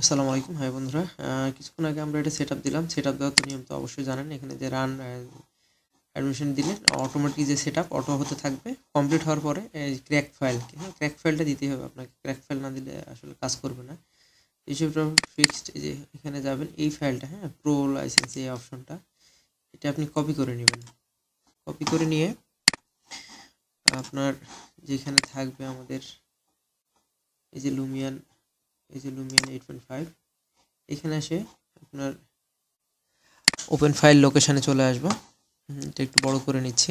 আসসালামু আলাইকুম। হাই বন্ধুরা, কিছুক্ষণ আগে আমরা এটা সেটআপ দিলাম। সেটআপ দেওয়ার তো নিয়ম তো অবশ্যই জানেন। এখানে যে রান অ্যাডমিশন দিলে অটোমেটিক যে সেটআপ অটো হতে থাকবে। কমপ্লিট হওয়ার পরে এই ক্র্যাক ফাইল, হ্যাঁ, ক্র্যাক ফাইলটা দিতেই হবে আপনাকে। ক্র্যাক ফাইল না দিলে আসলে কাজ করবে না। হিসেবটা ফিক্সড, এই যে এখানে যাবেন, এই ফাইলটা, হ্যাঁ, প্রো লাইসেন্স এই অপশনটা, এটা আপনি কপি করে নেবেন। কপি করে নিয়ে আপনার যেখানে থাকবে আমাদের এই যে লুমিয়ান, এই যে লুমিয়ান 8.5, এখানে এসে আপনার ওপেন ফাইল লোকেশনে চলে আসবো। এটা একটু বড় করে নিচ্ছি।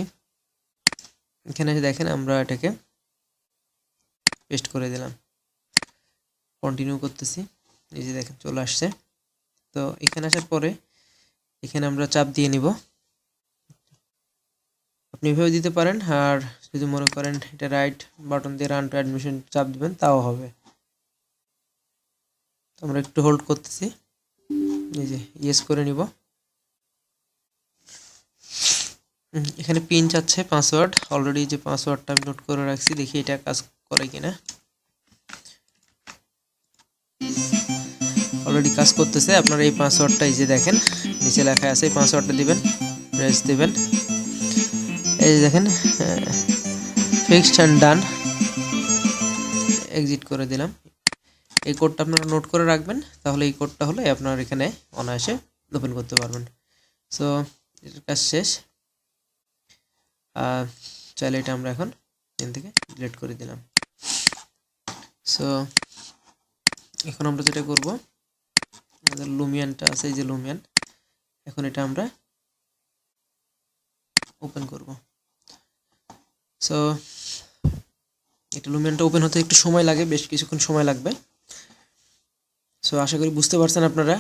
এখানে এসে দেখেন আমরা এটাকে পেস্ট করে দিলাম। কন্টিনিউ করতেছি, এই যে দেখেন চলে আসছে। তো এখানে আসার পরে এখানে আমরা চাপ দিয়ে নিব। আপনি এভাবে দিতে পারেন, আর যদি মনে করেন এটা রাইট বাটন দিয়ে রান টু অ্যাডমিশন চাপ দিবেন তাও হবে। তো আমরা একটু হোল্ড করতেছি, এই যে ইয়েস করে নিব। এখানে পিন চাচ্ছে, পাসওয়ার্ড। অলরেডি যে পাসওয়ার্ডটা আমি নোট করে রাখছি, দেখি এটা কাজ করে কিনা। অলরেডি কাজ করতেছে। আপনারা এই পাসওয়ার্ডটা এই যে দেখেন নিচে লেখা আছে, এই পাসওয়ার্ডটা দিবেন, প্রেস দিবেন। এই যে দেখেন ফিক্সড অ্যান্ড ডান, এক্সিট করে দিলাম। এই কোডটা আপনারা নোট করে রাখবেন, তাহলে এই কোডটা হলে আপনার এখানে অনায়াসে ওপেন করতে পারবেন। সো এটার কাজ শেষ। চাইলে এটা আমরা এখন এখান থেকে ডিলিট করে দিলাম। সো এখন আমরা যেটা করব, আমাদের লুমিয়ানটা আছে, এই যে লুমিয়ান, এখন এটা আমরা ওপেন করব। সো এটা লুমিয়ানটা ওপেন হতে একটু সময় লাগে, বেশ কিছুক্ষণ সময় লাগবে। সো আশা করি বুঝতে পারছেন আপনারা।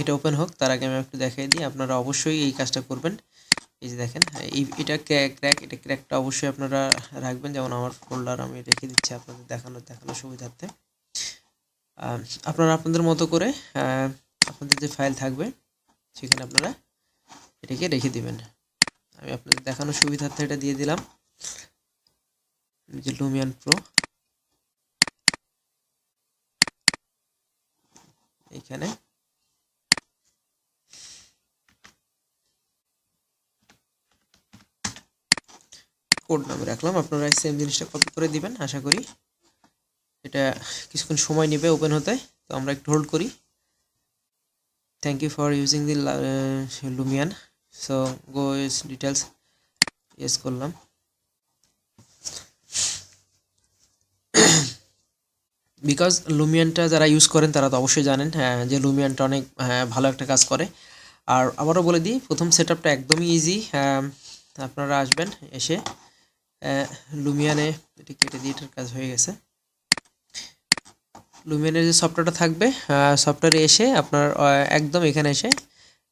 এটা ওপেন হোক, তার আগে আমি একটু দেখাই দিই। আপনারা অবশ্যই এই কাজটা করবেন। এই যে দেখেন এটা ক্র্যাক, এটা ক্র্যাকটা অবশ্যই আপনারা রাখবেন। যেমন আমার ফোল্ডার আমি রেখে দিচ্ছি আপনাদের দেখানোর সুবিধার্থে। আপনারা আপনাদের মতো করে আপনাদের যে ফাইল থাকবে সেখানে আপনারা এটাকে রেখে দিবেন। আমি আপনাদের দেখানোর সুবিধার্থে এটা দিয়ে দিলাম, যে লুমিয়ান প্রো। এখানে কোড নামে রাখলাম, আপনারা সেম জিনিসটা কপি করে দিবেন। আশা করি এটা কিছুক্ষণ সময় নেবে ওপেন হতে। তো আমরা একটু হোল্ড করি। Thank you for using the Lumian. So go is details, yes করলাম। বিকজ লুমিয়ানটা যারা ইউজ করেন তারা তো অবশ্যই জানেন যে লুমিয়ানটা অনেক ভালো একটা কাজ করে। আর আবারও বলে দিই, প্রথম সেটআপটা একদমই ইজি। আপনারা আসবেন, এসে লুমিয়ানে, এটা কেটে দিয়ে এটার কাজ হয়ে গেছে। লুমিয়ানের যে সফটওয়্যারটা থাকবে, সফটওয়্যারে এসে আপনার একদম এখানে এসে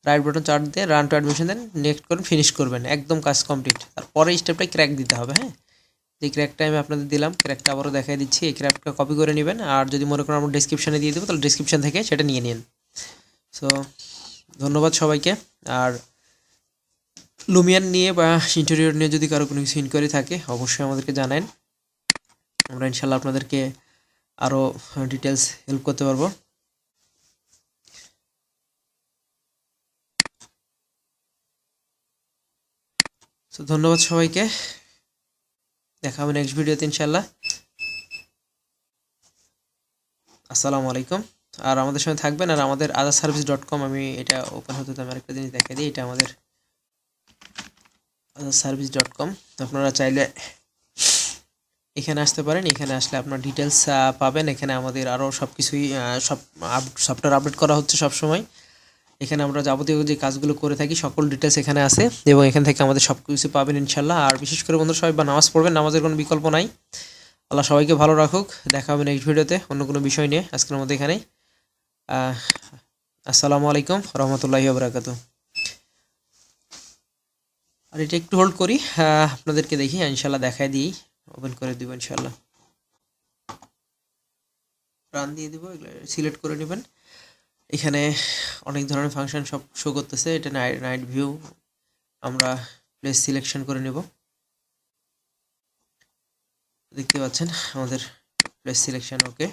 রাইট বাটন চাপ দিয়ে রান টু অ্যাডমিশন দেন, নেক্সট করুন, ফিনিশ করবেন, একদম কাজ কমপ্লিট। তারপরে স্টেপটাই ক্র্যাক দিতে হবে। হ্যাঁ, এই ক্র্যাকটা আমি আপনাদের দিলাম, ক্র্যাকটা আবারও দেখাই দিচ্ছি। এই ক্র্যাকটা কপি করে নেবেন, আর যদি মনে করেন আমরা ডিসক্রিপশানে দিয়ে দেবো, তাহলে ডিসক্রিপশান থেকে সেটা নিয়ে নিন। সো ধন্যবাদ সবাইকে। আর লুমিয়ান নিয়ে বা ইন্টেরিয়র নিয়ে যদি কারো কোনো কিছু ইনকোয়ারি থাকে অবশ্যই আমাদেরকে জানান। আমরা ইনশাল্লাহ আপনাদেরকে আরও ডিটেলস হেল্প করতে পারবো। সো ধন্যবাদ সবাইকে, দেখা হবে নেক্সট ভিডিওতে ইনশাল্লাহ। আসসালামু আলাইকুম। আর আমাদের সঙ্গে থাকবেন। আর আমাদের otherservice.com, আমি এটা ওপেন হতে আমি আরেকটা জিনিস দেখাই দিই। এটা আমাদের otherservice.com। তো আপনারা চাইলে এখানে আসতে পারেন। এখানে আসলে আপনার ডিটেলস পাবেন। এখানে আমাদের আরও সব কিছুই সব সফটওয়্যার আপডেট করা হচ্ছে সব সময়। এখানে আমরা যাবতীয় যে কাজগুলো করে থাকি সকল ডিটেলস এখানে আছে, এবং এখান থেকে আমাদের সব কিছু পাবেন ইনশাল্লাহ। আর বিশেষ করে বন্ধুরা সবাই নামাজ পড়বেন, নামাজের কোনো বিকল্প নাই। আল্লাহ সবাইকে ভালো রাখুক। দেখা হবে নেক্সট ভিডিওতে অন্য কোনো বিষয় নিয়ে। আজকের মধ্যে এখানেই। আসসালামু আলাইকুম রহমতুল্লাহি ওয়া বারাকাতুহু। আর এটা একটু হোল্ড করি, আপনাদেরকে দেখি ইনশাল্লাহ দেখাই দিই, ওপেন করে দিব ইনশাল্লাহ। রান দিয়ে দিব, সিলেক্ট করে নেবেন। এখানে অনেক ধরনের ফাংশন সব শো করতেছে। এটা নাইট ভিউ, আমরা প্লেস সিলেকশন করে নেব। দেখতে পাচ্ছেন আমাদের প্লেস সিলেকশন ওকে।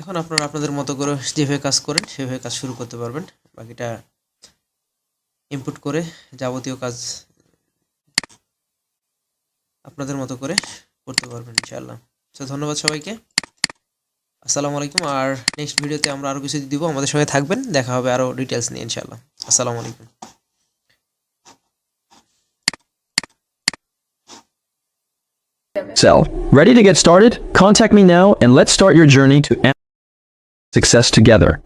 এখন আপনারা আপনাদের মতো করে যেভাবে কাজ করেন সেভাবে কাজ শুরু করতে পারবেন। বাকিটা ইনপুট করে যাবতীয় কাজ আপনাদের মতো করে করতে পারবেন ইনশাআল্লাহ। তো ধন্যবাদ সবাইকে, আসসালামু আলাইকুম। আর নেক্সট ভিডিওতে আমরা আরও কিছু দিব, আমাদের সঙ্গে থাকবেন, দেখা হবে আরও ডিটেলস নিয়ে ইনশাআল্লাহ। আসসালামু আলাইকুম। Sell. Ready to get started? Contact me now and let's start your journey to success together.